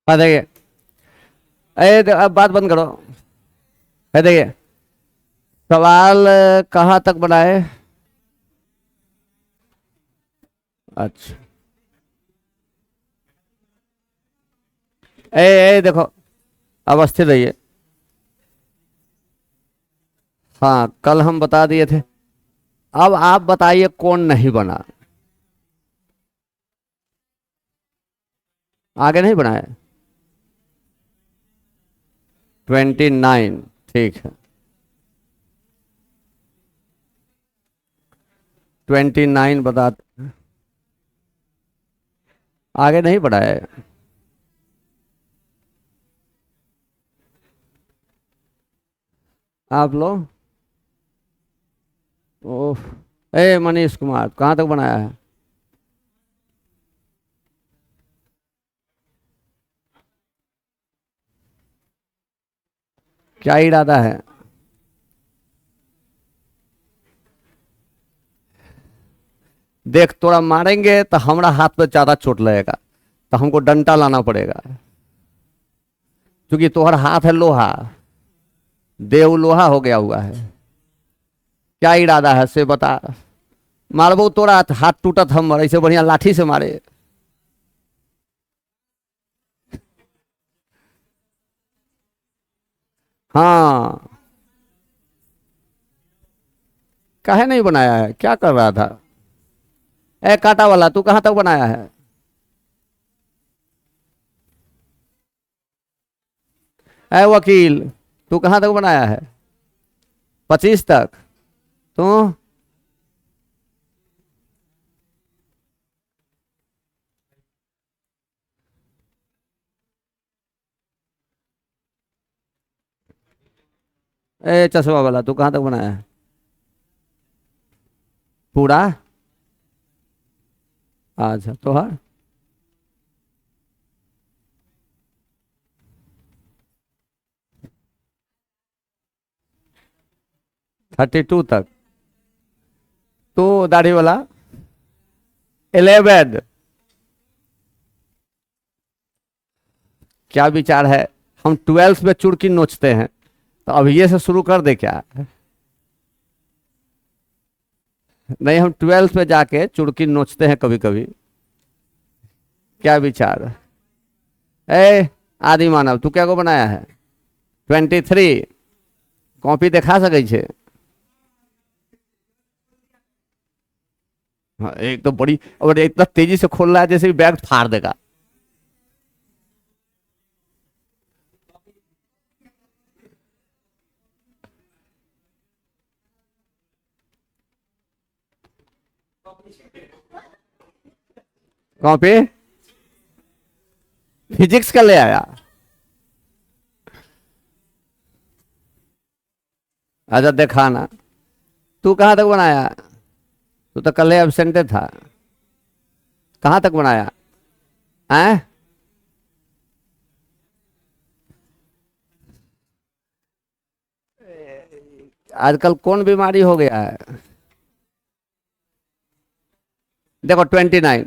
देखिए, अब बात बंद करो। देखिए, सवाल कहाँ तक बनाए? अच्छा, देखो, अब स्थिर रहिए। हाँ, कल हम बता दिए थे। अब आप बताइए कौन नहीं बना। आगे नहीं बनाया? 29। ठीक है, 29 बता। आगे नहीं बढ़ाया है। आप लोग। ओह, मनीष कुमार कहाँ तक बनाया है? क्या इरादा है? देख, तोड़ा मारेंगे तो हमारा हाथ पे ज्यादा चोट लगेगा, तो हमको डंडा लाना पड़ेगा। क्योंकि तुम्हारा हाथ है लोहा, देव लोहा हो गया हुआ है। क्या इरादा है से बता। मारबो तोरा हाथ टूटत, हम ऐसे बढ़िया लाठी से मारे। हाँ, काहे नहीं बनाया है? क्या कर रहा था? काटा वाला तू कहाँ तक बनाया है? वकील, तू कहाँ तक बनाया है? 25 तक। तू? चश्मा वाला तू कहाँ तक बनाया है? पूरा? अच्छा, तो हाँ, 32 तक। तो दाढ़ी वाला 11। क्या विचार है? हम 12th में चुड़की नोचते हैं, तो अब ये से शुरू कर दे क्या? नहीं, हम 12th में जाके चुड़की नोचते हैं कभी कभी। क्या विचार है? ए आदि मानव, तू क्या को बनाया है? 23। कॉपी दिखा सकै छे? हाँ, एक तो बड़ी, और इतना तेजी से खोल रहा है जैसे बैग फाड़ देगा। कॉपी फिजिक्स का ले आया? अच्छा, देखा ना। तू कहाँ तक बनाया? तू तो कल एबसेंट था। कहाँ तक बनाया? हैं? आजकल कौन बीमारी हो गया है? देखो, 29।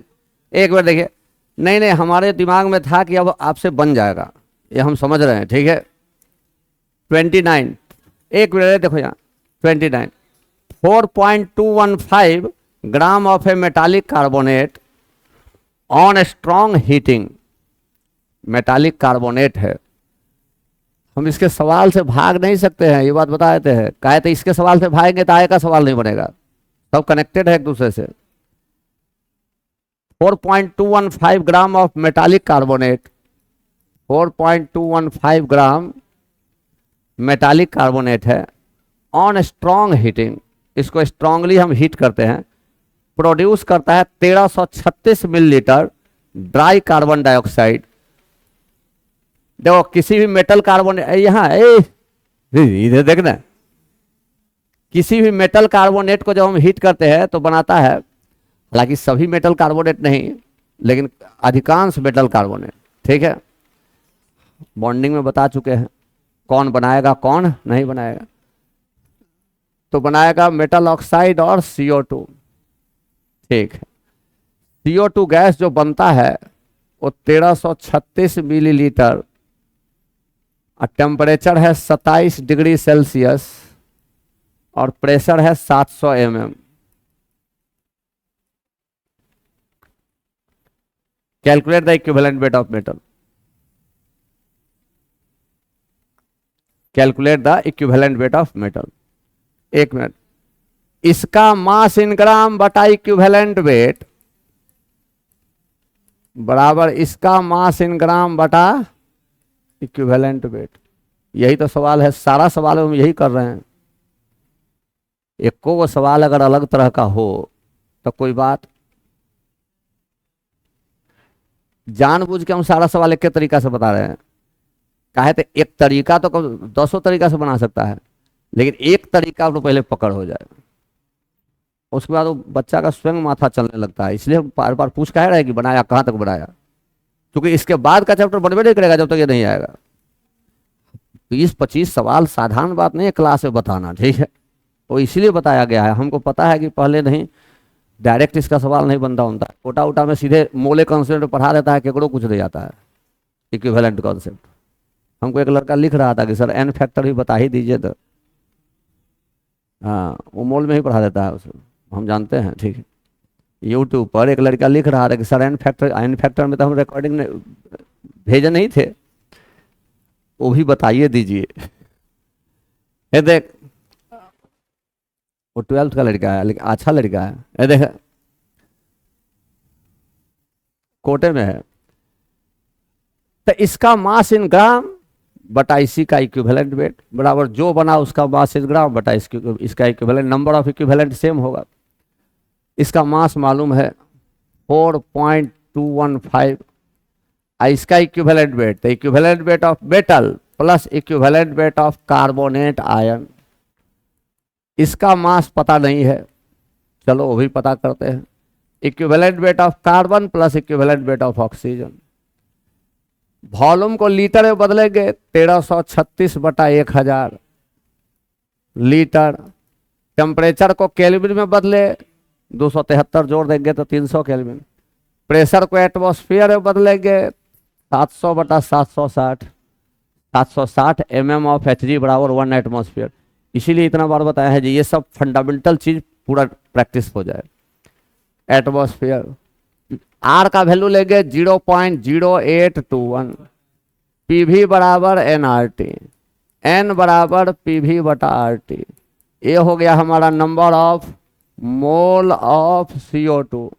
एक बार देखिए। नहीं नहीं, हमारे दिमाग में था कि अब आपसे बन जाएगा, ये हम समझ रहे हैं, ठीक है। 29। एक मिनट, देखो यहाँ। 29। 4.215 gram of A metallic carbonate on strong heating. Metallic carbonate है। हम इसके सवाल से भाग नहीं सकते हैं, ये बात बता देते हैं। कहे तो इसके सवाल से भागेंगे तो आगे का सवाल नहीं बनेगा। सब कनेक्टेड है एक दूसरे से। 4.215 gram of metallic carbonate. 4.215 gram metallic carbonate है। ऑन स्ट्रॉन्ग हीटिंग, इसको स्ट्रांगली हम हीट करते हैं। प्रोड्यूस करता है 1336 मिलीलीटर ड्राई कार्बन डाइऑक्साइड। देखो, किसी भी मेटल कार्बोनेट, यहाँ इधर देखना। किसी भी मेटल कार्बोनेट को जब हम हीट करते हैं तो बनाता है, हालांकि सभी मेटल कार्बोनेट नहीं, लेकिन अधिकांश मेटल कार्बोनेट, ठीक है। बॉन्डिंग में बता चुके हैं कौन बनाएगा कौन नहीं बनाएगा। तो बनाएगा मेटल ऑक्साइड और CO2, ठीक है। CO2 गैस जो बनता है, वो 1336 मिलीलीटर और टेम्परेचर है 27 डिग्री सेल्सियस और प्रेशर है 700 mm। Calculate the equivalent weight of metal. Calculate the equivalent weight of metal. एक मिनट, इसका मास इन ग्राम बटा इक्विवेलेंट वेट बराबर इसका मास इन ग्राम बटा इक्विवेलेंट वेट। यही तो सवाल है, सारा सवाल हम यही कर रहे हैं। एको वो सवाल अगर अलग तरह का हो तो कोई बात, जानबूझ के हम सारा सवाल एक तरीका से बता रहे हैं। काहे तो एक तरीका तो 200 तरीका से बना सकता है, लेकिन एक तरीका तो पहले पकड़ हो जाए, उसके बाद वो बच्चा का स्वयं माथा चलने लगता है। इसलिए हम बार बार पूछ कह रहे हैं कि बनाया कहाँ तक बनाया, क्योंकि इसके बाद का चैप्टर बनबे नहीं करेगा जब तक ये नहीं आएगा। 20-25 सवाल साधारण बात नहीं है क्लास में बताना, ठीक है। तो इसलिए बताया गया है, हमको पता है कि पहले नहीं डायरेक्ट इसका सवाल नहीं बनता होता है। कोटा उटा में सीधे मोले कॉन्सेप्ट पढ़ा देता है, केकड़ो कुछ नहीं आता है इक्विवेलेंट कॉन्सेप्ट। हमको एक लड़का लिख रहा था कि सर एन फैक्टर भी बता ही दीजिए, तो हाँ वो मोल में ही पढ़ा देता है उसको, हम जानते हैं, ठीक है। यूट्यूब पर एक लड़का लिख रहा था कि सर एन फैक्टर में तो हम रिकॉर्डिंग भेजे नहीं थे, वो भी बताइए दीजिए। ये देख, वो 12th का लड़का है, लेकिन अच्छा लड़का है। ये देख कोटे में है, तो इसका मास इन ग्राम बटा इसी का इक्विवेलेंट वेट बराबर जो बना उसका मास इन ग्राम बटा इसका equivalent, number of equivalent same होगा। इसका मास मालूम है 4.215, इसका इक्विवेलेंट वेट, तो equivalent weight of metal plus equivalent weight of carbonate ion. इसका मास पता नहीं है, चलो वो भी पता करते हैं। Equivalent weight of carbon plus equivalent weight of oxygen. Volume को लीटर में बदलेंगे 1336 बटा 1000 लीटर। टेम्परेचर को केल्विन में बदले 273 जोड़ देंगे तो 300 केल्विन। प्रेशर को एटमॉस्फेयर में बदलेंगे 700 बटा 760, 760 mm ऑफ Hg बराबर 1 एटमॉस्फेयर। इसीलिए इतना बार बताया है जी, ये सब फंडामेंटल चीज पूरा प्रैक्टिस हो जाए। एटमॉस्फेयर, आर का वैल्यू लेंगे 0.0821, पीवी बराबर nRT, एन बराबर पीवी बटा RT। ये हो गया हमारा number of mole of CO2।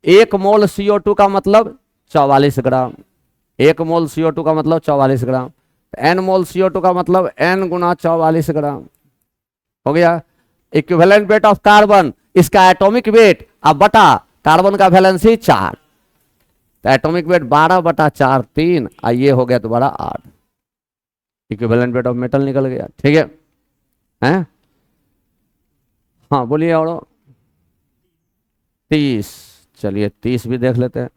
एक मोल CO2 का मतलब 44 ग्राम, एक मोल CO2 का मतलब 44 ग्राम। एन मोल CO2 का मतलब n गुना 44 ग्राम हो गया। इक्विवेलेंट वेट ऑफ कार्बन, इसका एटॉमिक वेट अब बटा कार्बन का वैलेंसी 4, तो एटॉमिक वेट 12 बटा 4 3, ये हो गया दोबारा 8। इक्विवेलेंट वेट ऑफ मेटल निकल गया, ठीक है हैं? हाँ बोलिए। और 30, चलिए 30 भी देख लेते हैं।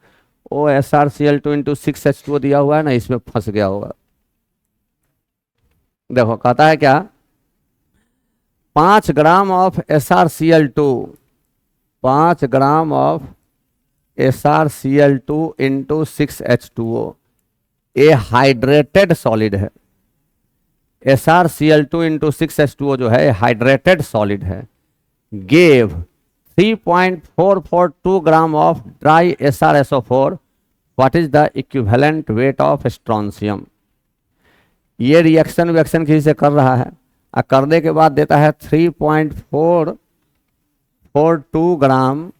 ओ SrCl2 इंटू 6H2 दिया हुआ है ना, इसमें फंस गया होगा। देखो कहता है क्या, 5 gram of SrCl2, 5 gram of SrCl2 into 6H2O, ये हाइड्रेटेड सॉलिड है। SrCl2 इंटू 6H2O जो है हाइड्रेटेड सॉलिड है। Gave 3.442 gram of dry SrSO4, what is the equivalent weight of strontium. ये रिएक्शन किसी से कर रहा है, और करने के बाद देता है 3.442 ग्राम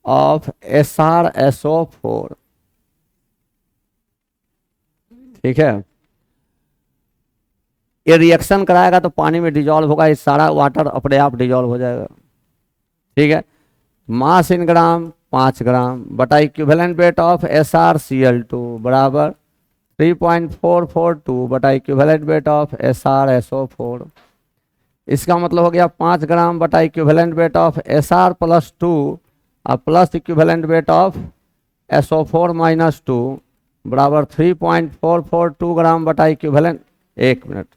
ऑफ SrSO4, ठीक है। ये रिएक्शन कराएगा तो पानी में डिजॉल्व होगा, ये सारा वाटर अपने आप डिजॉल्व हो जाएगा, ठीक है। मास इन ग्राम 5 ग्राम बटा इक्विवेलेंट वेट ऑफ SrCl2 बराबर 3.442 बटा इक्विवेलेंट वेट ऑफ SrSO4। इसका मतलब हो गया 5 ग्राम बटा equivalent weight of Sr plus 2 और plus equivalent weight of SO4 minus 2 बराबर 3.442 ग्राम बटा इक्विवेलेंट। एक minute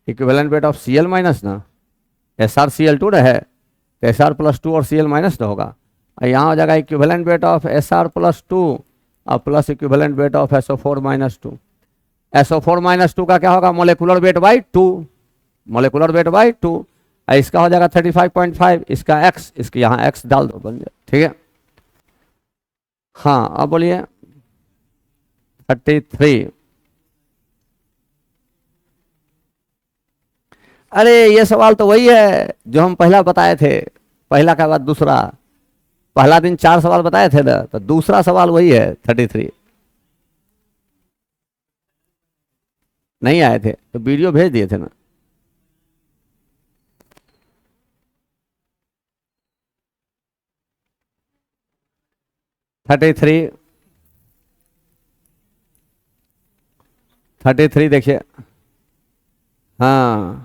equivalent weight of Cl minus ना SrCl2 ना है, तो एस आर प्लस टू और सी एल माइनस होगा, और यहाँ हो जाएगा equivalent weight of S R plus two और plus equivalent weight of S O four minus two. S O four minus two का क्या होगा, molecular weight by two, molecular weight by two. इसका हो जाएगा 35.5, इसका एक्स, इसके यहाँ एक्स डाल दो, बन जाए, ठीक है। हाँ अब बोलिए 33। अरे ये सवाल तो वही है जो हम पहला बताए थे, पहला का बाद दूसरा, पहला दिन 4 सवाल बताए थे ना, तो दूसरा सवाल वही है 33। नहीं आए थे तो वीडियो भेज दिए थे ना। थर्टी थ्री देखिए, हाँ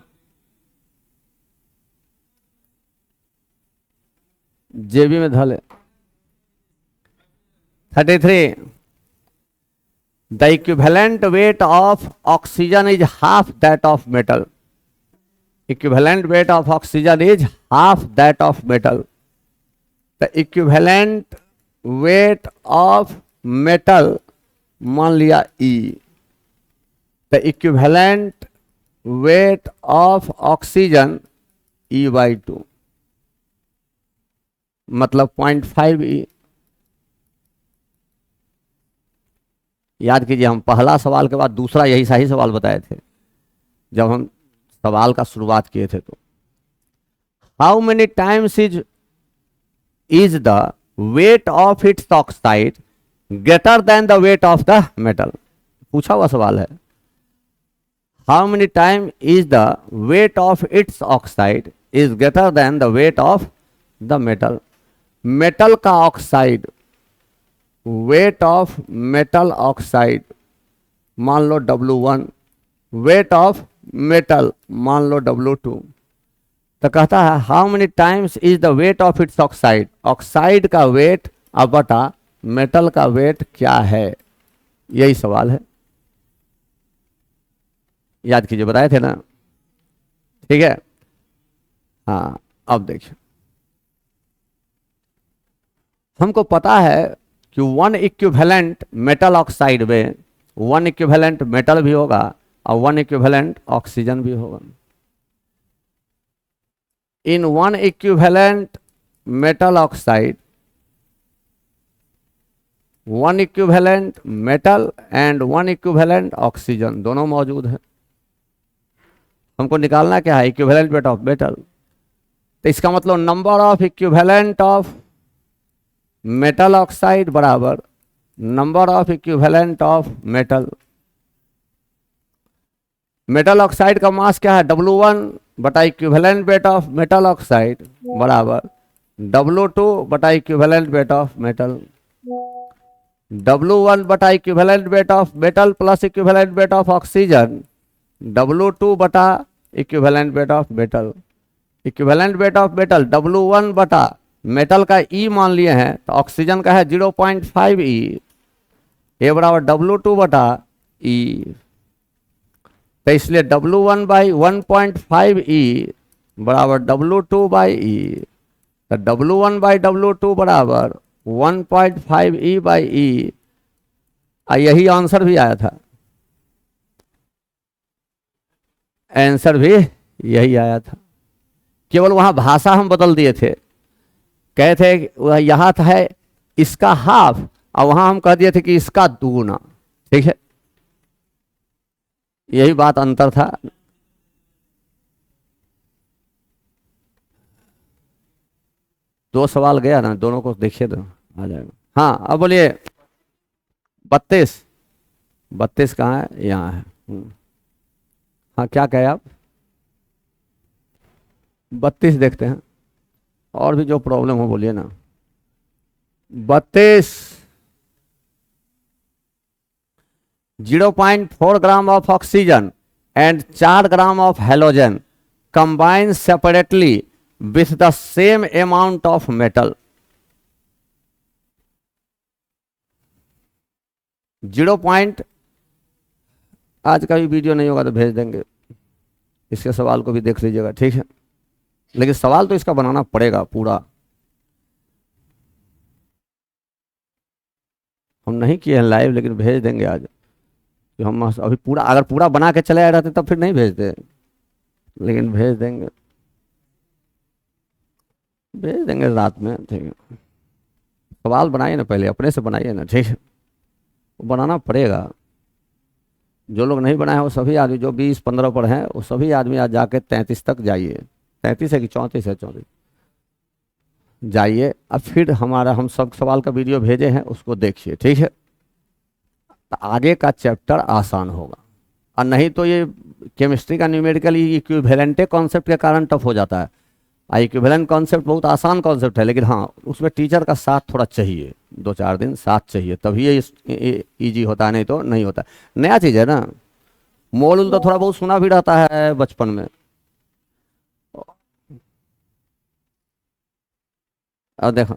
जेबी में धले। 33, the equivalent weight of oxygen is half that of metal. Equivalent weight of oxygen is half that of metal. The equivalent weight of metal मान लिया E, the equivalent weight of oxygen E/2, मतलब 0.5 E। याद कीजिए हम पहला सवाल के बाद दूसरा यही सही सवाल बताए थे जब हम सवाल का शुरुआत किए थे। तो how many times is the weight of its oxide greater than the weight of the metal, पूछा हुआ सवाल है। How many time is the weight of its oxide is greater than the weight of the metal. Metal का oxide, weight of metal oxide मान लो W1, wait of metal मान लो W2। तो कहता है how many times is the weight of its oxide, oxide का wait अब बटा मेटल का वेट क्या है, यही सवाल है। याद कीजिए बताए थे ना, ठीक है। हाँ अब देखिए, हमको पता है कि 1 इक्विवेलेंट मेटल ऑक्साइड में 1 इक्विवेलेंट मेटल भी होगा और 1 इक्विवेलेंट ऑक्सीजन भी होगा। इन 1 equivalent metal oxide, 1 equivalent metal and 1 equivalent oxygen दोनों मौजूद है। हमको निकालना क्या है, इक्विवेलेंट वेट ऑफ मेटल। तो इसका मतलब number of equivalent of metal oxide बराबर number of equivalent of metal. Metal oxide का मास क्या है, W1 बटा equivalent weight of metal oxide बराबर W2 बटा equivalent weight of metal. W1 बटा equivalent weight of metal plus equivalent weight of oxygen W2 बटा equivalent weight of metal. Equivalent weight of metal W1 बटा metal का E मान लिए हैं, तो ऑक्सीजन का है 0.5 E, ये बराबर W2 बटा E। तो इसलिए W1 बाई 1.5 E बराबर W2 बाई E। तो W1 बाई W2 बराबर 1.5 E बाई E। यही आंसर भी आया था, आंसर भी यही आया था, केवल वहां भाषा हम बदल दिए थे। कहे थे यहाँ था है इसका हाफ और वहां हम कह दिए थे कि इसका दुगुना, ठीक है, यही बात अंतर था। दो सवाल गया ना, दोनों को देखिए तो आ जाएगा। हाँ अब बोलिए 32, 32 कहाँ है, यहाँ है। हाँ क्या कहे आप, 32 देखते हैं, और भी जो प्रॉब्लम हो बोलिए ना। 32, 0.4 gram of oxygen and 4 gram of halogen combine separately with the same amount of metal. 0. आज का भी वीडियो नहीं होगा तो भेज देंगे, इसके सवाल को भी देख लीजिएगा, ठीक है। लेकिन सवाल तो इसका बनाना पड़ेगा पूरा। हम नहीं किए हैं लाइव, लेकिन भेज देंगे आज। कि हम अभी पूरा, अगर पूरा बना के चले आए रहते तब फिर नहीं भेजते, लेकिन भेज देंगे, भेज देंगे रात में। ठीक है, सवाल बनाइए ना, पहले अपने से बनाइए ना, ठीक है, वो बनाना पड़ेगा। जो लोग नहीं बनाए हैं वो सभी आदमी, जो 20-15 पर हैं, वो सभी आदमी आज जाके 33 तक जाइए। 33 है कि 34 है? 34 जाइए। अब फिर हमारा, हम सब सवाल का वीडियो भेजे हैं, उसको देखिए, ठीक है, तो आगे का चैप्टर आसान होगा। और नहीं तो ये केमिस्ट्री का न्यूमेरिकल इक्विवेलेंट कॉन्सेप्ट के कारण टफ हो जाता है। इक्विवेलेंट कॉन्सेप्ट बहुत आसान कॉन्सेप्ट है, लेकिन हाँ उसमें टीचर का साथ थोड़ा चाहिए, 2-4 दिन साथ चाहिए, तभी ये ईजी होता है, नहीं तो नहीं होता। नया चीज़ है ना, मोल तो थोड़ा बहुत सुना भी रहता है बचपन में। अब देखो,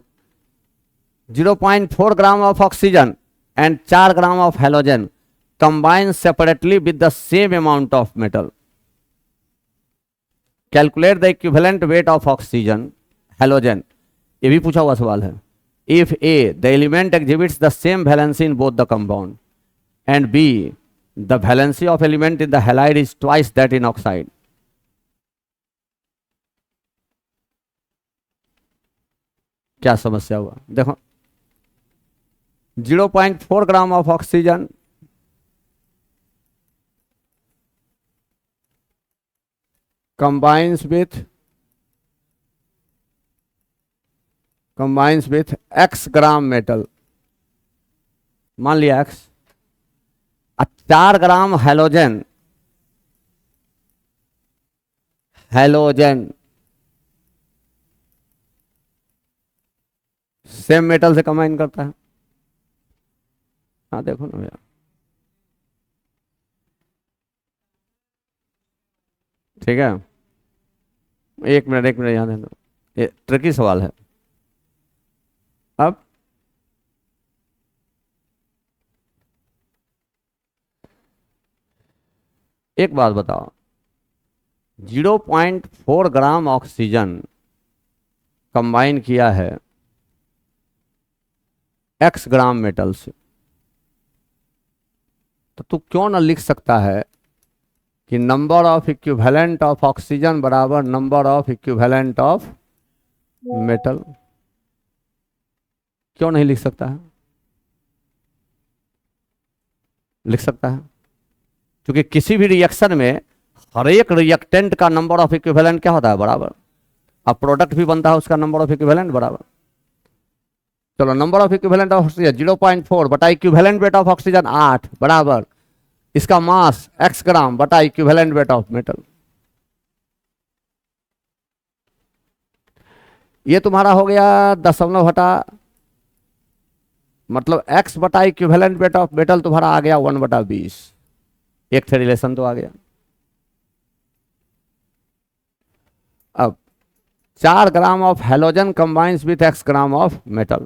0.4 gram of oxygen and 4 gram of halogen combine separately with the same amount of metal. Calculate the equivalent weight of oxygen, halogen. ये भी पूछा हुआ सवाल है। If A, the element exhibits the same valency in both the compound, and B, the valency of element in the halide is twice that in oxide. क्या समस्या हुआ? देखो, 0.4 gram of oxygen combines with x gram metal, मान लिया x, 4 ग्राम halogen, same metal से combine करता है। हाँ देखो ना भैया, ठीक है, एक मिनट यहाँ देना, ये ट्रिकी सवाल है। अब एक बात बताओ, 0.4 ग्राम ऑक्सीजन कंबाइन किया है x ग्राम मेटल से, तो तू क्यों ना लिख सकता है कि number of equivalent of oxygen बराबर number of equivalent of metal? क्यों नहीं लिख सकता है? लिख सकता है, क्योंकि किसी भी रिएक्शन में हर एक रिएक्टेंट का नंबर ऑफ इक्विवेलेंट क्या होता है? बराबर। अब प्रोडक्ट भी बनता है, उसका नंबर ऑफ इक्विवेलेंट बराबर। चलो, number of equivalent of oxygen 0.4 बटा इक्विवेलेंट वेट ऑफ ऑक्सीजन 8 बराबर इसका मास x ग्राम बटा इक्विवेलेंट वेट ऑफ मेटल। ये तुम्हारा हो गया दशमलव हटा, मतलब x बटा इक्विवेलेंट वेट ऑफ मेटल तुम्हारा आ गया 1/20। एक थे रिलेशन तो आ गया। अब 4 gram of halogen combines with x gram of metal,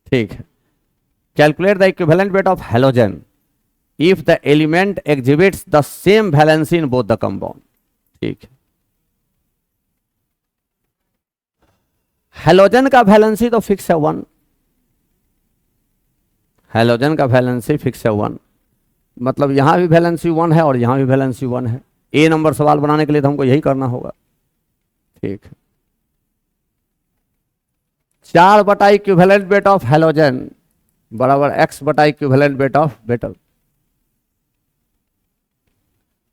ठीक है। Calculate the equivalent weight of halogen if the element exhibits the same valency in both the compound, ठीक है। हेलोजन का वैलेंसी तो फिक्स है 1, हेलोजन का वैलेंसी फिक्स है 1, मतलब यहां भी वैलेंसी 1 है और यहां भी वैलेंसी 1 है। ए नंबर सवाल बनाने के लिए तो हमको यही करना होगा, ठीक है। 4 बटा इक्विवेलेंट वेट ऑफ हेलोजन बराबर x बटा equivalent weight of metal.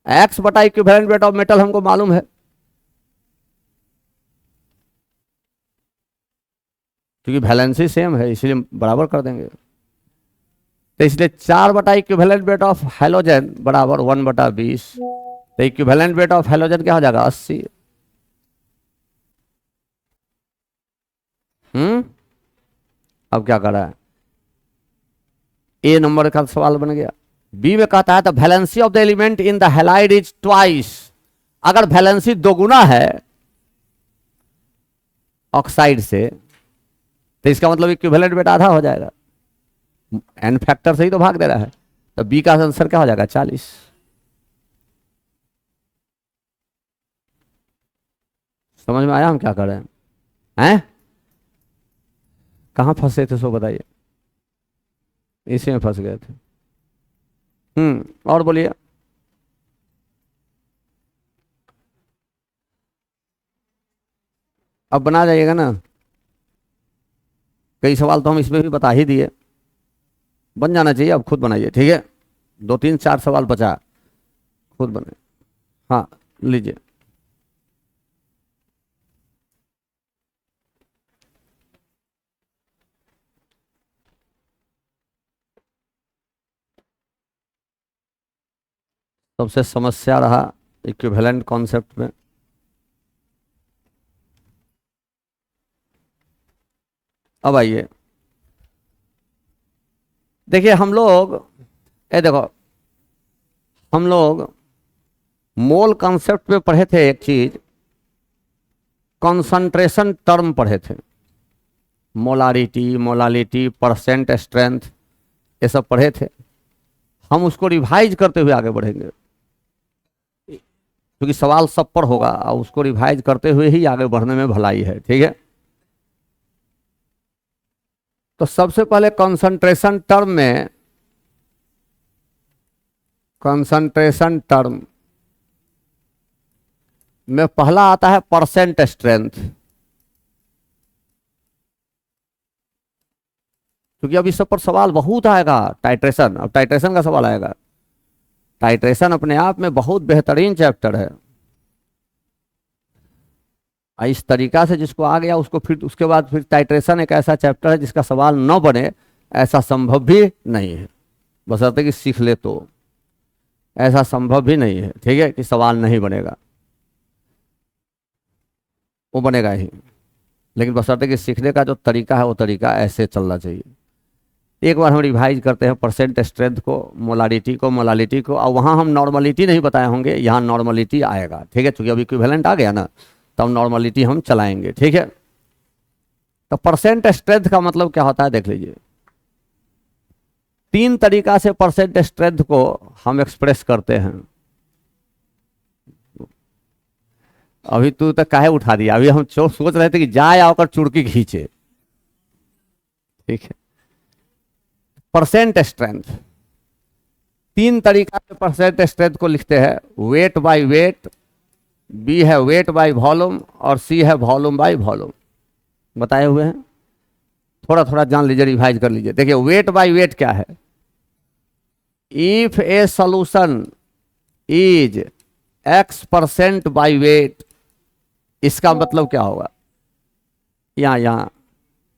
x बटा इक्विवेलेंट वेट ऑफ मेटल हमको मालूम है, क्योंकि वैलेंसी सेम है, इसलिए बराबर कर देंगे। तो इसलिए 4 बटा इक्विवेलेंट वेट ऑफ हेलोजन बराबर 1/20। तो इक्विवेलेंट वेट ऑफ हेलोजन क्या हो जाएगा? 80। अब क्या कर रहा है? ए नंबर का सवाल बन गया। बी में कहता है the valency of the element in the halide is twice. अगर वैलेंसी दोगुना है ऑक्साइड से, तो इसका मतलब इक्विवेलेंट वेट आधा हो जाएगा, एन फैक्टर से ही तो भाग दे रहा है। तो बी का आंसर क्या हो जाएगा? 40। समझ में आया हम क्या कर रहे हैं? कहाँ फंसे थे सो बताइए? इसी में फंस गए थे। और बोलिए। अब बना जाइएगा ना, कई सवाल तो हम इसमें भी बता ही दिए, बन जाना चाहिए। अब खुद बनाइए, ठीक है? 2 3 4 सवाल बचा, खुद बने। हाँ लीजिए। सबसे समस्या रहा इक्विवेलेंट कॉन्सेप्ट में। अब आइए देखिए, हम लोग ये देखो, हम लोग मोल कॉन्सेप्ट में पढ़े थे एक चीज, कंसंट्रेशन टर्म पढ़े थे, मोलारिटी, मोलालिटी, परसेंट स्ट्रेंथ, ये सब पढ़े थे। हम उसको रिवाइज करते हुए आगे बढ़ेंगे, क्योंकि सवाल सब पर होगा और उसको रिवाइज करते हुए ही आगे बढ़ने में भलाई है, ठीक है? तो सबसे पहले कंसंट्रेशन टर्म में, कंसंट्रेशन टर्म में पहला आता है परसेंट स्ट्रेंथ। क्योंकि अब इस सब पर सवाल बहुत आएगा। टाइट्रेशन, अब टाइट्रेशन का सवाल आएगा। टाइट्रेशन अपने आप में बहुत बेहतरीन चैप्टर है। इस तरीका से जिसको आ गया उसको फिर उसके बाद फिर टाइट्रेशन एक ऐसा चैप्टर है जिसका सवाल न बने ऐसा संभव भी नहीं है, बशर्ते कि सीख ले तो। ऐसा संभव भी नहीं है, ठीक है, कि सवाल नहीं बनेगा, वो बनेगा ही, लेकिन बशर्ते कि सीखने का जो तरीका है वो तरीका ऐसे चलना चाहिए। एक बार हम रिवाइज करते हैं परसेंट स्ट्रेंथ को, मोलारिटी को, मोलालिटी को, और वहाँ हम नॉर्मलिटी नहीं बताए होंगे, यहाँ नॉर्मलिटी आएगा, ठीक है? क्योंकि अब इक्विवेलेंट आ गया ना, तब नॉर्मलिटी हम चलाएंगे, ठीक है? तो परसेंट स्ट्रेंथ का मतलब क्या होता है देख लीजिए। 3 तरीका से परसेंट स्ट्रेंथ को हम एक्सप्रेस करते हैं। अभी तू तो काहे उठा दिया? अभी हम सोच रहे थे कि जाए आकर चुड़की खींचे, ठीक है? परसेंट स्ट्रेंथ 3 तरीका से परसेंट स्ट्रेंथ को लिखते हैं। वेट बाय वेट, बी है वेट बाय वॉल्यूम, और सी है वॉल्यूम बाय वॉल्यूम। बताए हुए हैं, थोड़ा थोड़ा जान लीजिए, रिवाइज कर लीजिए। देखिए वेट बाय वेट क्या है? If A solution is x% by weight, इसका मतलब क्या होगा? यहां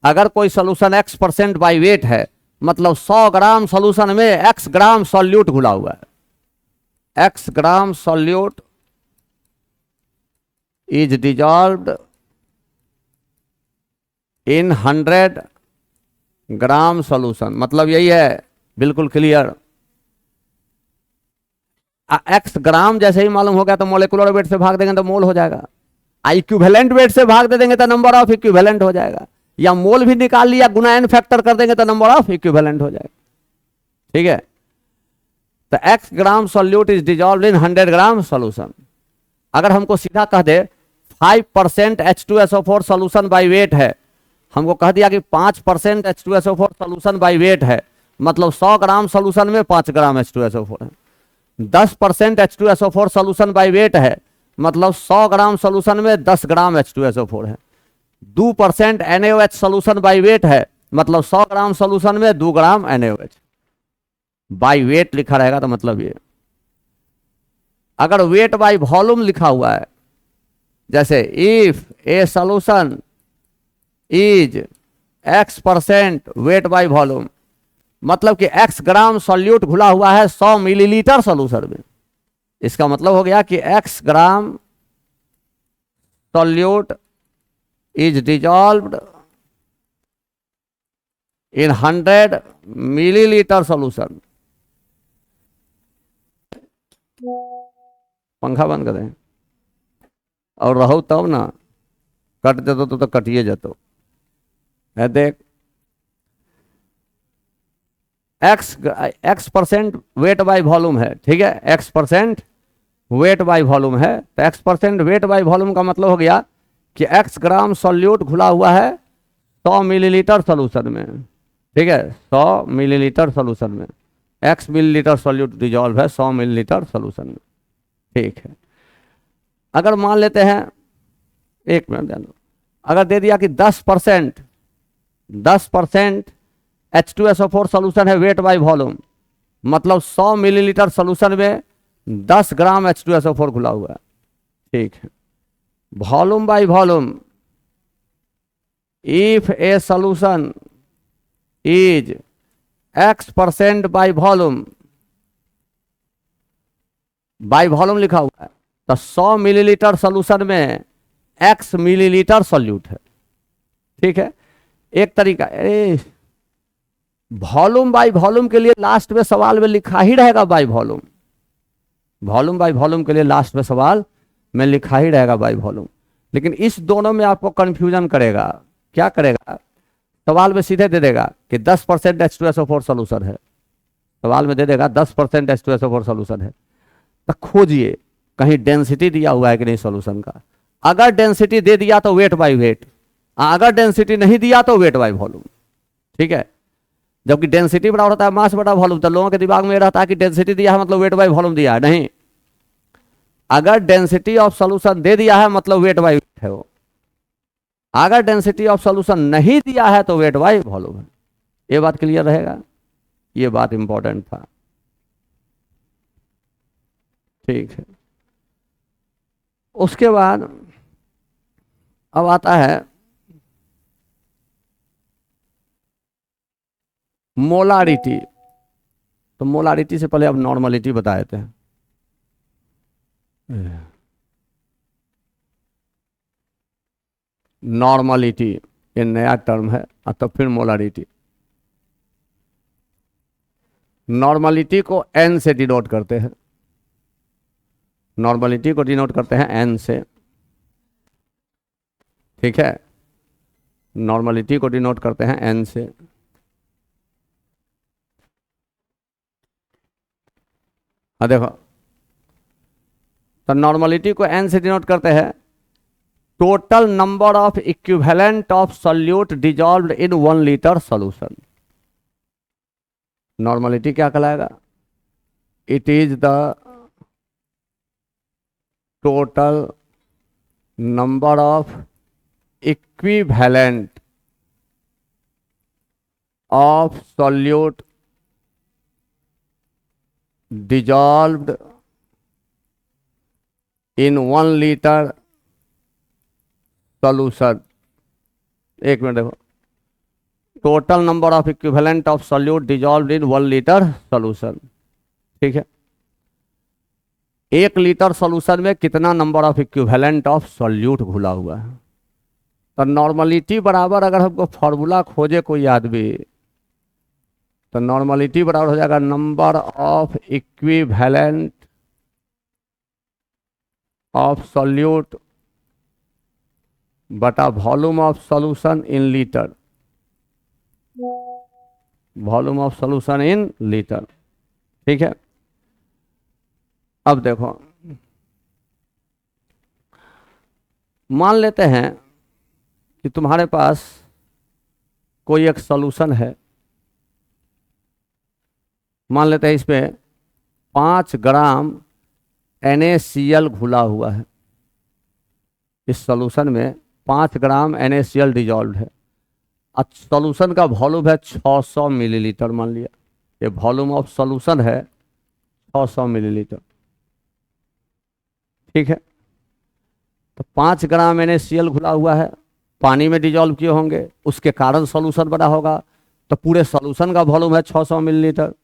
अगर कोई सॉल्यूशन x% बाय वेट है, मतलब 100 ग्राम सॉल्यूशन में x ग्राम सॉल्यूट घुला हुआ है। x gram solute is dissolved in 100 gram solution, मतलब यही है, बिल्कुल क्लियर। x ग्राम जैसे ही मालूम हो गया तो मोलेकुलर वेट से भाग देंगे तो मोल हो जाएगा। इक्विवेलेंट वेट से भाग दे देंगे तो नंबर ऑफ इक्विवेलेंट हो जाएगा, या मोल भी निकाल लिया, गुना n फैक्टर कर देंगे तो नंबर ऑफ इक्विवेलेंट हो जाएगा, ठीक है? तो x gram solute is dissolved in 100 gram solution. अगर हमको सीधा कह दे 5% H2SO4 सॉल्यूशन बाय वेट है, हमको कह दिया कि 5% H2SO4 सॉल्यूशन बाय वेट है, मतलब 100 ग्राम सॉल्यूशन में 5 ग्राम H2SO4 है। 10% H2SO4 सॉल्यूशन बाय वेट है, मतलब 100 ग्राम सॉल्यूशन में 10 ग्राम H2SO4 है। 2% NaOH सॉल्यूशन बाय वेट है, मतलब 100 ग्राम सॉल्यूशन में 2 ग्राम NaOH। बाय वेट लिखा रहेगा तो मतलब ये। अगर वेट बाय वॉल्यूम लिखा हुआ है, जैसे if A solution is x% weight by volume, मतलब कि x ग्राम सॉल्यूट घुला हुआ है 100 मिलीलीटर सॉल्यूशन में। इसका मतलब हो गया कि x gram solute is dissolved in 100 millilitre solution. पंखा बंद करें और रहो तब ना, कट देतो तो कटिए जातो है। देख x% वेट बाय वॉल्यूम है, ठीक है? x% वेट बाय वॉल्यूम है, तो x% वेट बाय वॉल्यूम का मतलब हो गया कि x ग्राम सॉल्यूट घुला हुआ है 100 मिलीलीटर सोल्यूशन में, ठीक है, 100 मिलीलीटर सोल्यूशन में, x मिलीलीटर सॉल्यूट डिजॉल्व है 100 मिलीलीटर सोल्यूशन में, ठीक है। अगर मान लेते हैं, एक मिनट ध्यान दो, अगर दे दिया कि 10% H2SO4 सोल्यूशन है वेट बाय वॉल्यूम, मतलब 100 मिलीलीटर सोल्यूशन में 10 ग्राम H2SO4 घुला हुआ है, ठीक है। Volume by volume, if a solution is X% by volume लिखा हुआ है, तो 100 मिलीलीटर सोल्यूशन में X मिलीलीटर सॉल्यूट है, ठीक है। एक तरीका, वॉल्यूम बाय वॉल्यूम के लिए लास्ट में सवाल में लिखा ही रहेगा by volume, volume by volume के लिए लास्ट में सवाल में लिखा ही रहेगा बाय वॉल्यूम, लेकिन इस दोनों में आपको कंफ्यूजन करेगा। क्या करेगा, सवाल में सीधे दे देगा कि 10% H2SO4 सोल्यूशन है, सवाल में दे देगा 10% H2SO4 सोल्यूशन है, तो खोजिए कहीं डेंसिटी दिया हुआ है कि नहीं सोल्यूशन का। अगर डेंसिटी दे दिया तो वेट बाय वेट, अगर डेंसिटी नहीं दिया तो वेट बाय वॉल्यूम, ठीक है। जबकि डेंसिटी बड़ा होता है मास बड़ा वॉल्यूम, तो लोगों के दिमाग में रहता है कि डेंसिटी दिया है मतलब वेट बाय वॉल्यूम दिया है, नहीं। अगर डेंसिटी ऑफ सॉल्यूशन दे दिया है मतलब वेट बाय वेट है वो, अगर डेंसिटी ऑफ सॉल्यूशन नहीं दिया है तो वेट बाय वॉल्यूम है। ये बात क्लियर रहेगा, ये बात इंपॉर्टेंट था, ठीक है। उसके बाद अब आता है मोलारिटी। तो मोलारिटी से पहले अब नॉर्मलिटी बता देते हैं। नॉर्मलिटी ये नया टर्म है, तो फिर मोलारिटी। नॉर्मलिटी को n से डिनोट करते हैं, नॉर्मलिटी को डिनोट करते हैं n से, ठीक है। नॉर्मलिटी को डिनोट करते हैं n से। हाँ देखो, तो नॉर्मलिटी को n से डिनोट करते हैं total number of equivalent of solute dissolved in 1 litre solution. Normality क्या कहलाएगा, it is the total number of equivalent of solute dissolved in 1 litre solution. एक मिनट देखो, total number of equivalent of solute dissolved in 1 litre solution, ठीक है। 1 litre solution में कितना number of equivalent of solute घुला हुआ है। तो नॉर्मलिटी बराबर अगर हमको फॉर्मूला खोजे कोई आदमी, तो नॉर्मलिटी बराबर हो जाएगा number of equivalent of solute बटा volume of solution in litre, volume of solution in litre, ठीक है। अब देखो, मान लेते हैं कि तुम्हारे पास कोई एक सॉल्यूशन है, मान लेते हैं इसमें 5 ग्राम NaCl घुला हुआ है, इस सॉल्यूशन में 5 ग्राम NaCl डिजॉल्व है। अब सॉल्यूशन का वॉल्यूम है 600 मिलीलीटर, मान लिया ये वॉल्यूम ऑफ सॉल्यूशन है 600 मिलीलीटर, ठीक है। तो 5 ग्राम NaCl घुला हुआ है, पानी में डिजॉल्व किए होंगे, उसके कारण सॉल्यूशन बड़ा होगा, तो पूरे सॉल्यूशन का वॉल्यूम है 600 मिलीलीटर।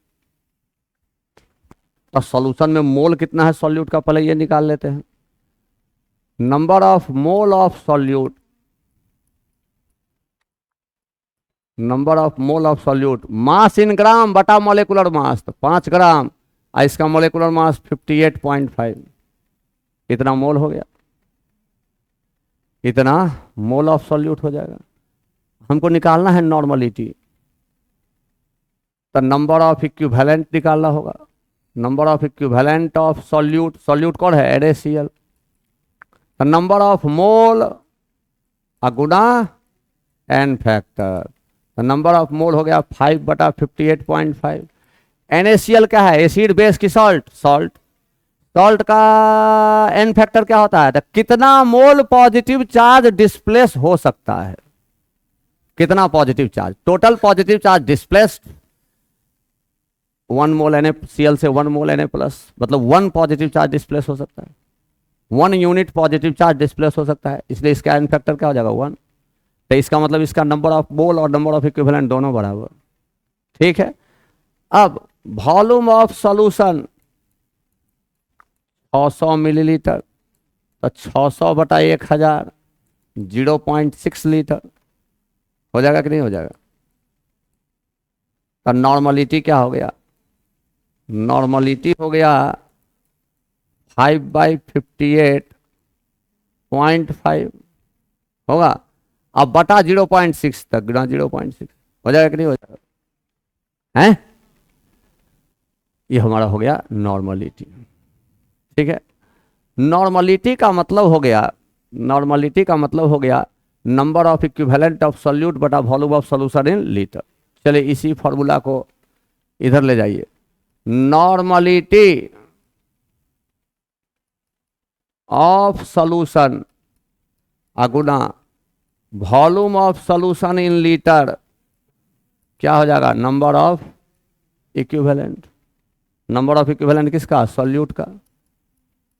तो सॉल्यूशन में मोल कितना है सॉल्यूट का, पहले ये निकाल लेते हैं। Number of mole of solute, number of mole of solute, mass in gram बटा मोलेकुलर मास, तो 5 ग्राम और इसका मोलेकुलर मास 58.5, इतना मोल हो गया, इतना मोल ऑफ सॉल्यूट हो जाएगा। हमको निकालना है नॉर्मलिटी, तो नंबर ऑफ इक्विवेलेंट निकालना होगा, number of equivalent of solute, solute कौन है NaCl, तो नंबर ऑफ मोल गुना एन फैक्टर, तो नंबर ऑफ मोल हो गया 5/58.5। NaCl क्या है? एसिड बेस की सॉल्ट। सॉल्ट का एन फैक्टर क्या होता है? तो कितना मोल पॉजिटिव चार्ज डिस्प्लेस हो सकता है, कितना positive charge, total positive charge displaced 1 मोल NaCl से 1 मोल Na+, मतलब 1 पॉजिटिव चार्ज डिस्प्लेस हो सकता है, 1 यूनिट पॉजिटिव चार्ज डिस्प्लेस हो सकता है, इसलिए इसका एन फैक्टर क्या हो जाएगा? 1। तो इसका मतलब इसका नंबर ऑफ मोल और नंबर ऑफ इक्विवेलेंट दोनों बराबर। ठीक है। अब वॉल्यूम ऑफ सॉल्यूशन 600 मिलीलीटर, तो 600/1000 0.6 लीटर हो जाएगा कि नहीं हो जाएगा? तो नॉर्मलिटी क्या हो गया? नॉर्मलिटी हो गया 5/58.5 होगा। अब बटा 0.6 तक गुना 0.6 हो जाएगा कि नहीं हो जाएगा? हैं? ये हमारा हो गया नॉर्मलिटी। ठीक है। नॉर्मलिटी का मतलब हो गया, नॉर्मलिटी का मतलब हो गया number of equivalent of solute बटा volume of solution in litre. चलिए इसी फॉर्मूला को इधर ले जाइए। नॉर्मलिटी ऑफ सॉल्यूशन गुना volume of solution in litre क्या हो जाएगा? Number of equivalent. Number of equivalent किसका? सॉल्यूट का।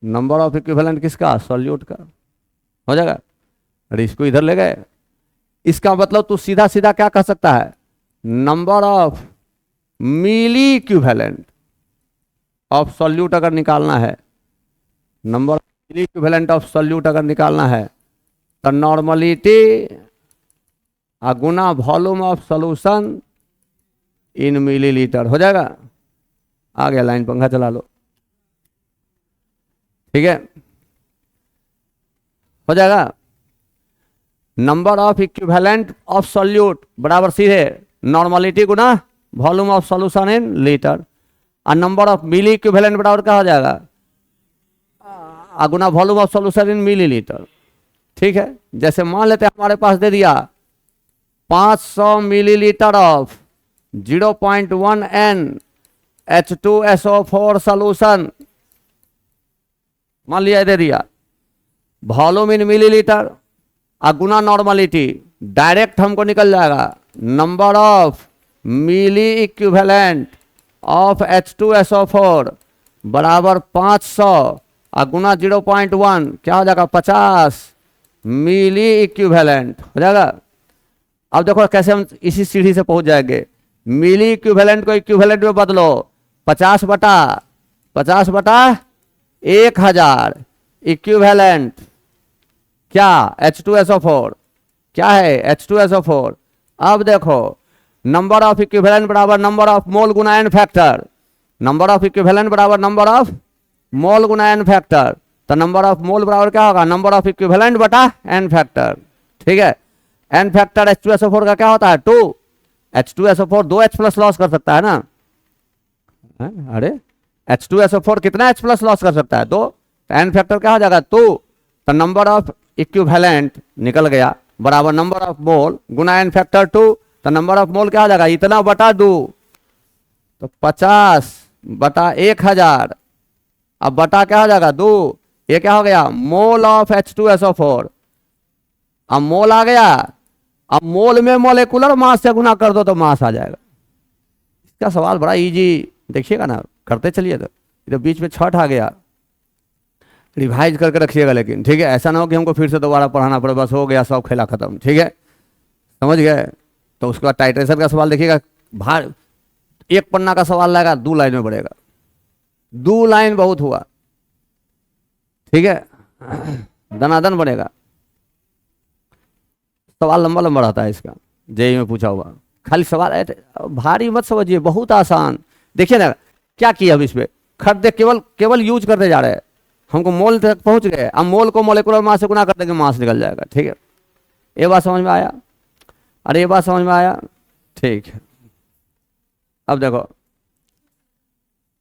नंबर ऑफ इक्विवेलेंट किसका? सॉल्यूट का। हो जाएगा। अरे इसको इधर ले गए, इसका मतलब तू सीधा सीधा क्या कह सकता है? Number of milliequivalent of solute अगर निकालना है, number of milliequivalent of solute अगर निकालना है, तो नॉर्मलिटी गुना volume of solution in millilitre हो जाएगा। आ गया लाइन, पंखा चला लो। ठीक है, हो जाएगा। Number of equivalent of solute बराबर सीधे नॉर्मलिटी गुना volume of solution in litre, और नंबर ऑफ मिली इक्विवेलेंट बराबर क्या हो जाएगा? गुना volume of solution in millilitre. ठीक है। जैसे मान लेते हैं हमारे पास दे दिया 500 millilitre of 0.1 N H2SO4 solution, मान लिया दे दिया, वॉल्यूम इन मिलीलीटर गुना नॉर्मलिटी, डायरेक्ट हमको निकल जाएगा number of milliequivalent of H2SO4 बराबर 500 गुना 0.1 क्या हो जाएगा? 50 मिली इक्विवेलेंट हो जाएगा। अब देखो कैसे हम इसी सीढ़ी से पहुंच जाएंगे। मिली इक्विवेलेंट को इक्विवेलेंट में बदलो, 50/1000 इक्विवेलेंट क्या? H2SO4 क्या है? H2SO4। अब देखो नंबर ऑफ इक्विवेलेंट बराबर नंबर ऑफ मोल गुना N factor, number of equivalent बराबर नंबर ऑफ मोल गुना एन फैक्टर, तो नंबर ऑफ मोल बराबर क्या होगा? नंबर ऑफ इक्विवेलेंट बटा एन फैक्टर। ठीक है। एन फैक्टर H2SO4 का क्या होता है? 2। H2SO4 2 H+ लॉस कर सकता है ना? अरे H2SO4 कितना H+ लॉस कर सकता है? 2। तो एन फैक्टर क्या हो जाएगा? 2। तो नंबर ऑफ इक्विवेलेंट निकल गया बराबर नंबर ऑफ मोल गुना एन फैक्टर 2, तो नंबर ऑफ मोल क्या हो जाएगा? इतना बटा 2, तो 50/1000, अब बटा क्या हो जाएगा? 2। ये क्या हो गया? Mole of H2SO4। अब मोल आ गया, अब मोल में मोलेकुलर मास से गुना कर दो तो मास आ जाएगा। इसका सवाल बड़ा इजी, देखिएगा ना, करते चलिए। तो बीच में छठ आ गया, रिवाइज करके रखिएगा लेकिन। ठीक है, ऐसा ना हो कि हमको फिर से दोबारा पढ़ाना पड़े, बस हो गया सब खेला खत्म। ठीक है, समझ गए? तो उसके बाद टाइट्रेशन का सवाल देखिएगा, भार 1 पन्ना का सवाल लाएगा, 2 लाइन में बढ़ेगा, 2 लाइन बहुत हुआ। ठीक है, दनादन बनेगा। सवाल लंबा लंबा रहता है इसका, जेई में पूछा हुआ। खाली सवाल भारी मत समझिए, बहुत आसान। देखिए ना क्या किया अब इसमें, खरीदे केवल यूज करते जा रहे हैं। हमको मोल तक पहुंच गए, अब मोल को मोलेकुलर मास से गुना कर देंगे, मास निकल जाएगा। ठीक है, ये बात समझ में आया? अरे ये बात समझ में आया? ठीक है। अब देखो,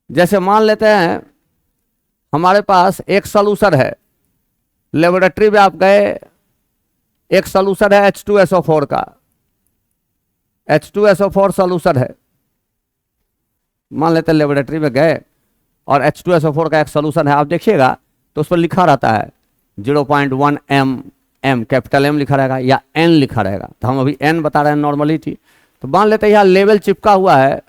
जैसे मान लेते हैं हमारे पास एक सॉल्यूशन है, लेबोरेटरी में आप गए, एक सोल्यूशन है H2SO4 का, H2SO4 सोल्यूशन है। मान लेते हैं लेबोरेटरी में गए और H2SO4 का एक सोल्यूशन है, आप देखिएगा तो उस पर लिखा रहता है 0.1 m, कैपिटल M लिखा रहेगा या n लिखा रहेगा, तो हम अभी n बता रहे हैं नॉर्मलिटी। तो मान लेते हैं यहाँ लेवल चिपका हुआ है,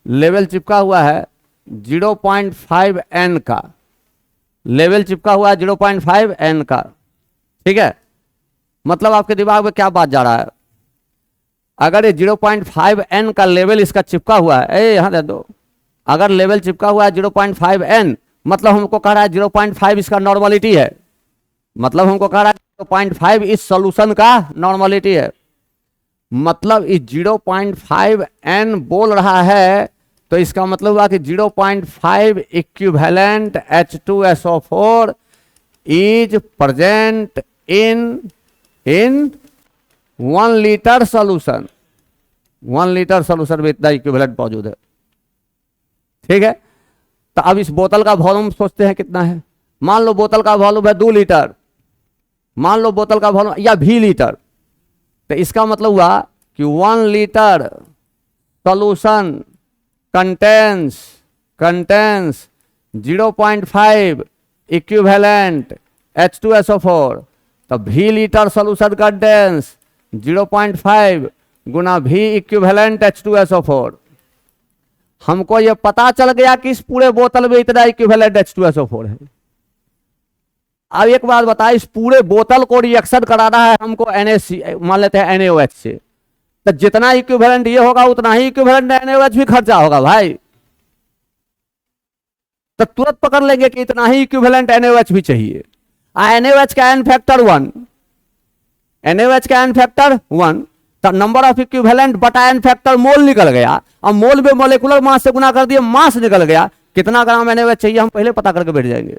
लेवल चिपका हुआ है 0.5 n का, लेवल चिपका हुआ है 0.5 n का, ठीक है। मतलब आपके दिमाग में क्या बात जा रहा है, अगर ये 0.5 n का लेवल इसका चिपका हुआ है, ए यहाँ दे दो, अगर लेवल चिपका हुआ है 0.5 n, मतलब हमको कह रहा है 0.5 इसका नॉर्मलिटी है, मतलब हमको कह रहा है 0.5 इस सॉल्यूशन का नॉर्मलिटी है। मतलब इस 0.5 n बोल रहा है तो इसका मतलब हुआ कि 0.5 equivalent H2SO4 is present in 1 litre solution. 1 litre solution में इतना इक्विवेलेंट मौजूद है, ठीक है। तो अब इस बोतल का वॉल्यूम सोचते हैं कितना है, मान लो बोतल का वॉल्यूम है 2 लीटर, मान लो बोतल का वॉल्यूम या V लीटर, तो इसका मतलब हुआ कि 1 litre solution contains 0.5 equivalent H2SO4, तो V लीटर सॉल्यूशन कंटेन्स 0.5 गुना V इक्विवेलेंट H2SO4। हमको ये पता चल गया कि इस पूरे बोतल में इतना इक्विवेलेंट H2SO4 है। अब एक बात बताए, इस पूरे बोतल को रिएक्शन कराना है हमको NaC, मान लेते हैं NaOH से, तो जितना इक्विवेलेंट ये होगा उतना ही इक्विवेलेंट NaOH भी खर्चा होगा भाई। तो तुरंत पकड़ लेंगे कि इतना ही इक्विवेलेंट NaOH भी चाहिए। NaOH का n फैक्टर 1, NaOH का n फैक्टर 1, तो नंबर ऑफ इक्विवेलेंट बटा n फैक्टर मोल निकल गया। अब मोल में मोलिकुलर मास से गुना कर दिए, मास निकल गया, कितना ग्राम NaOH चाहिए हम पहले पता करके बैठ जाएंगे।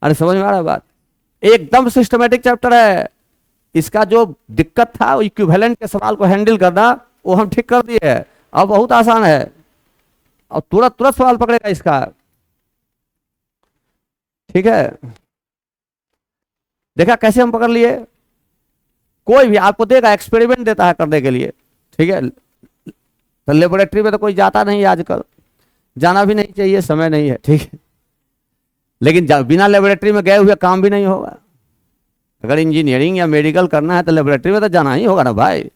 अरे समझ में आ रहा है बात, एकदम सिस्टमेटिक चैप्टर है। इसका जो दिक्कत था वो इक्विवेलेंट के सवाल को हैंडल करना, वो हम ठीक कर दिए है, अब बहुत आसान है और तुरंत तुरंत सवाल पकड़ेगा इसका, ठीक है। देखा कैसे हम पकड़ लिए, कोई भी आपको देगा एक्सपेरिमेंट देता है करने के लिए, ठीक है। तो लेबोरेटरी में तो कोई जाता नहीं है आजकल, जाना भी नहीं चाहिए, समय नहीं है, ठीक है। लेकिन बिना लेबोरेटरी में गए हुए काम भी नहीं होगा। अगर इंजीनियरिंग या मेडिकल करना है तो लेबोरेटरी में तो जाना ही होगा ना भाई,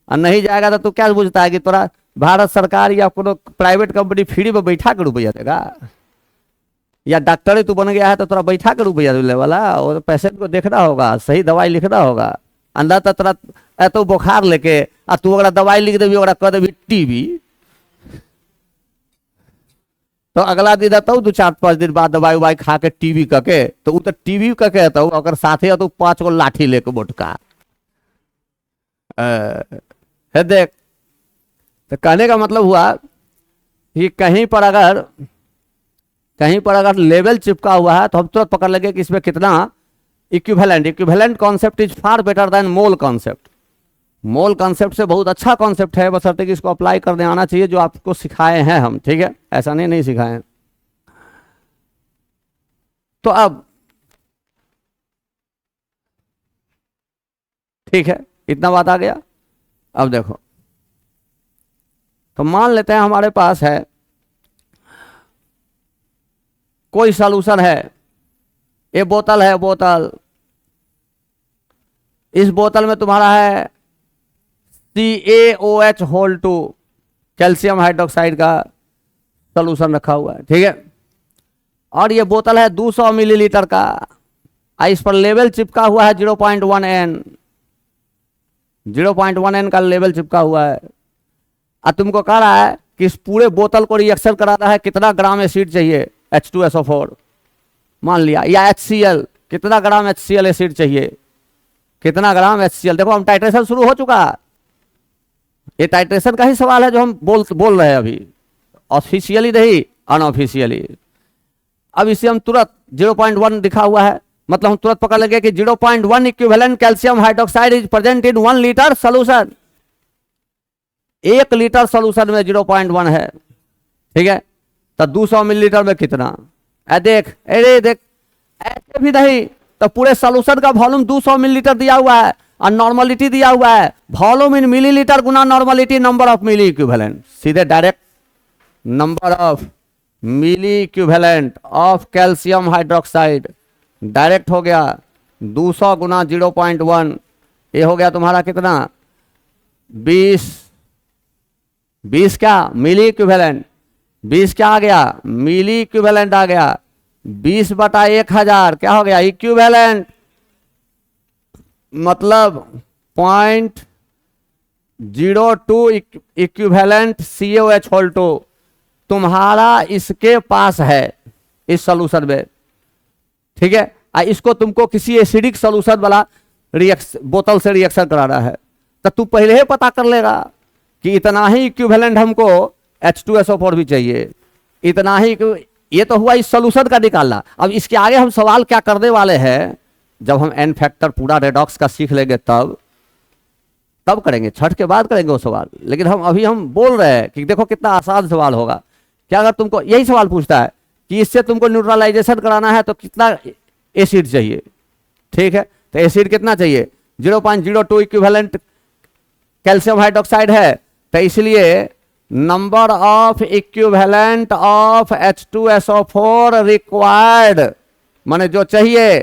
और नहीं जाएगा तो तू क्या बुझता है कि तोरा भारत सरकार या कोनो प्राइवेट कंपनी फ्री में बैठा के रुपया देगा, या डॉक्टर तू बन गया है तो तोरा बैठा के रुपया देने वाला, और पेशेंट को देखना होगा, सही दवाई लिखना होगा। अंदर तो तोरा एतो बुखार लेके आ तू अगर दवाई लिख देवी, कह देवी टीबी, तो अगला दिन आता 2-4-5 दिन बाद दवाई उवाई खा के टीवी करके, तो वो तो टीवी करके आता अगर साथे तो 5 गो लाठी लेके मोटका है। देख, तो कहने का मतलब हुआ कि कहीं पर अगर लेवल चिपका हुआ है तो हम तुरंत पकड़ लेंगे कि इसमें कितना equivalent concept is far better than mole concept. Mole concept से बहुत अच्छा कॉन्सेप्ट है, बशर्ते कि इसको अप्लाई करने आना चाहिए, जो आपको सिखाए हैं हम, ठीक है, ऐसा नहीं सिखाए हैं। तो अब ठीक है, इतना बात आ गया। अब देखो, तो मान लेते हैं हमारे पास है कोई सॉल्यूशन है, ये बोतल है, बोतल, इस बोतल में तुम्हारा है CaOH2 कैल्शियम हाइड्रोक्साइड का सॉल्यूशन रखा हुआ है, ठीक है। और ये बोतल है 200 मिलीलीटर का, इस पर लेवल चिपका हुआ है 0.1 n का लेवल चिपका हुआ है। और तुमको कह रहा है कि इस पूरे बोतल को रिएक्शन कराना है, कितना ग्राम एसिड चाहिए H2SO4 मान लिया, या HCl, कितना ग्राम HCl एसिड चाहिए, कितना ग्राम HCl। देखो हम टाइट्रेशन शुरू हो चुका है, ये टाइट्रेशन का ही सवाल है जो हम बोल रहे हैं अभी, ऑफिशियली नहीं, अनऑफिशियली। अब इसे हम तुरंत 0.1 दिखा हुआ है, मतलब हम तुरंत पकड़ लेंगे कि 0.1 equivalent calcium hydroxide is present in 1 litre solution. 1 litre solution में 0.1 है, ठीक है। तो 200 मिलीलीटर में कितना, देख, अरे देख, ऐसे भी नहीं, तो पूरे सॉल्यूशन का वॉल्यूम 200 मिलीलीटर दिया हुआ है और नॉर्मलिटी दिया हुआ है, वॉल्यूम इन मिलीलीटर गुना normality number of milliequivalent, सीधे direct number of milliequivalent of calcium hydroxide direct हो गया 200 गुना 0.1, ये हो गया तुम्हारा कितना 20 क्या मिली इक्विवेलेंट, 20 क्या आ गया मिली इक्विवेलेंट आ गया, 20/1000 क्या हो गया इक्विवेलेंट, मतलब 0.02 इक्विवेलेंट COH होल 2 तुम्हारा इसके पास है इस सॉल्यूशन में, ठीक है। इसको तुमको किसी एसिडिक सॉल्यूशन वाला बोतल से रिएक्शन कराना है तो तू पहले ही पता कर लेगा कि इतना ही इक्विवेलेंट हमको H2SO4 भी चाहिए, इतना ही। ये तो हुआ इस सॉल्यूशन का निकालना। अब इसके आगे हम सवाल क्या करने वाले हैं, जब हम एन फैक्टर पूरा रेडॉक्स का सीख लेंगे तब करेंगे, छठ के बाद करेंगे वो सवाल। लेकिन हम बोल रहे हैं कि देखो कितना आसान सवाल होगा। क्या अगर तुमको यही सवाल पूछता है कि इससे तुमको न्यूट्रलाइजेशन कराना है तो कितना एसिड चाहिए, ठीक है, तो एसिड कितना चाहिए 0.02 इक्विवेलेंट कैल्शियम हाइड्रोक्साइड है, तो इसलिए number of equivalent of H2SO4 required माने जो चाहिए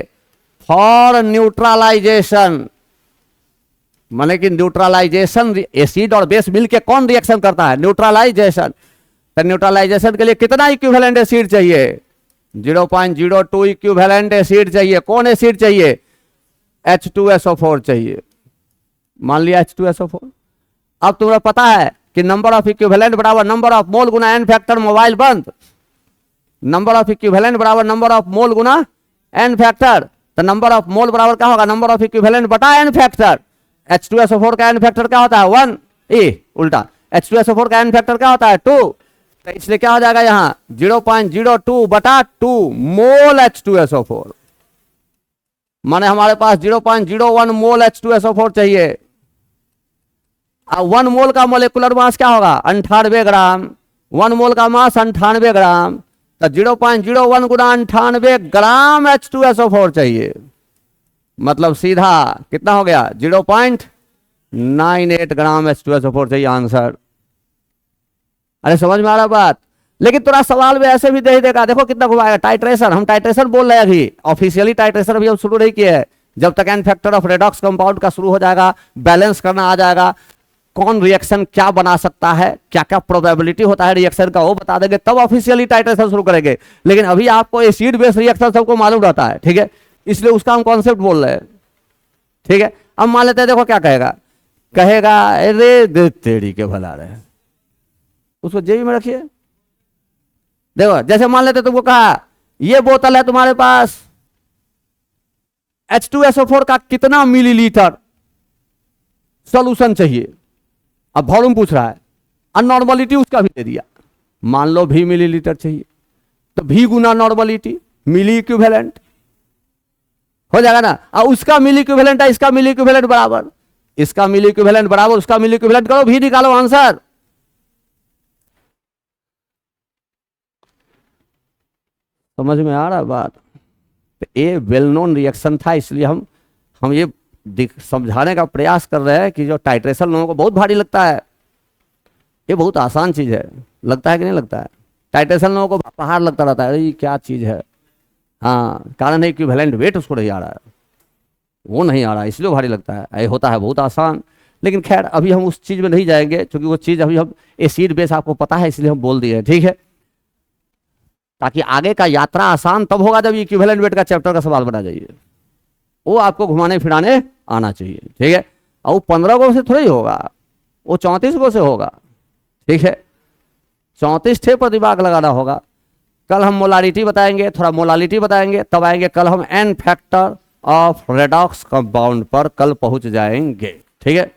फॉर न्यूट्रलाइजेशन, माने कि न्यूट्रलाइजेशन एसिड और बेस मिलके कौन रिएक्शन करता है न्यूट्रलाइजेशन, तो न्यूट्रलाइजेशन के लिए कितना इक्विवेलेंट एसिड चाहिए 0.02 इक्विवेलेंट एसिड चाहिए। कौन एसिड चाहिए H2SO4 चाहिए, मान लिया H2SO4। अब तुम्हें पता है कि नंबर ऑफ इक्विवेलेंट बराबर नंबर ऑफ मोल गुना एन फैक्टर, मोबाइल बंद, नंबर ऑफ इक्विवेलेंट बराबर नंबर ऑफ मोल गुना एन फैक्टर, तो नंबर ऑफ मोल बराबर क्या होगा नंबर ऑफ इक्विवेलेंट बटा एन फैक्टर। H2SO4 का एन फैक्टर क्या होता है 1, उल्टा H2SO4 का एन फैक्टर क्या होता है 2, तो इसलिए क्या हो जाएगा यहां 0.02 बटा 2 मोल H2SO4, माने हमारे पास 0.01 मोल H2SO4 चाहिए। अब 1 मोल का मोलिकुलर मास क्या होगा 98 ग्राम, 1 मोल का मास 98 ग्राम, तो 0.01 गुना 98 ग्राम H2SO4 चाहिए, मतलब सीधा कितना हो गया 0.98 ग्राम H2SO4 चाहिए आंसर। अरे समझ में आ रहा बात। लेकिन थोड़ा सवाल में ऐसे भी दे देगा, देखो कितना घुमाएगा टाइट्रेशन, हम टाइट्रेशन बोल रहे हैं अभी, ऑफिशियली टाइट्रेशन अभी हम शुरू नहीं किए हैं। जब तक N factor of redox compound का शुरू हो जाएगा, बैलेंस करना आ जाएगा, कौन रिएक्शन क्या बना सकता है, क्या क्या प्रोबेबिलिटी होता है रिएक्शन का वो बता देंगे, तब ऑफिशियली टाइट्रेशन शुरू करेंगे। लेकिन अभी आपको एसिड बेस रिएक्शन सबको मालूम रहता है, ठीक है, इसलिए उसका हम कॉन्सेप्ट बोल रहे हैं, ठीक है। अब मान लेते हैं, देखो क्या कहेगा, अरे तेरी के भला रहे, उसको जेबी में रखिए। देखो जैसे मान लेते तुमको कहा ये बोतल है तुम्हारे पास, H2SO4 का कितना मिलीलीटर सॉल्यूशन चाहिए, अब वॉल्यूम पूछ रहा है, और नॉर्मलिटी उसका भी दे दिया, मान लो V मिलीलीटर चाहिए, तो V गुना नॉर्मलिटी मिली इक्विवेलेंट हो जाएगा ना। और उसका मिली इक्विवेलेंट है, इसका मिली इक्विवेलेंट बराबर, इसका मिली इक्विवेलेंट बराबर उसका मिली इक्विवेलेंट करो, V निकालो आंसर। समझ में आ रहा है बात। तो ये वेल नोन रिएक्शन था, इसलिए हम ये समझाने का प्रयास कर रहे हैं कि जो टाइट्रेशन लोगों को बहुत भारी लगता है, ये बहुत आसान चीज है, लगता है कि नहीं लगता है। टाइट्रेशन लोगों को पहाड़ लगता रहता है, ये क्या चीज है, हाँ कारण है इक्विवेलेंट वेट उसको नहीं आ रहा है, वो नहीं आ रहा है इसलिए भारी लगता है। ये होता है बहुत आसान, लेकिन खैर अभी हम उस चीज में नहीं जाएंगे, क्योंकि वो चीज अभी हम एसिड बेस आपको पता है इसलिए हम बोल दिए, ठीक है, ताकि आगे का यात्रा आसान तब होगा जब इक्विवेलेंट वेट का चैप्टर का सवाल बना जाइए, वो आपको घुमाने फिराने आना चाहिए, ठीक है। और वो 15 गो से थोड़ा ही होगा, वो 34 गो से होगा, ठीक है, 34 ठे पर दिमाग लगाना होगा। कल हम मोलारिटी बताएंगे, थोड़ा मोलालिटी बताएंगे, तब आएंगे कल हम N factor of redox compound पर कल पहुंच जाएंगे, ठीक है।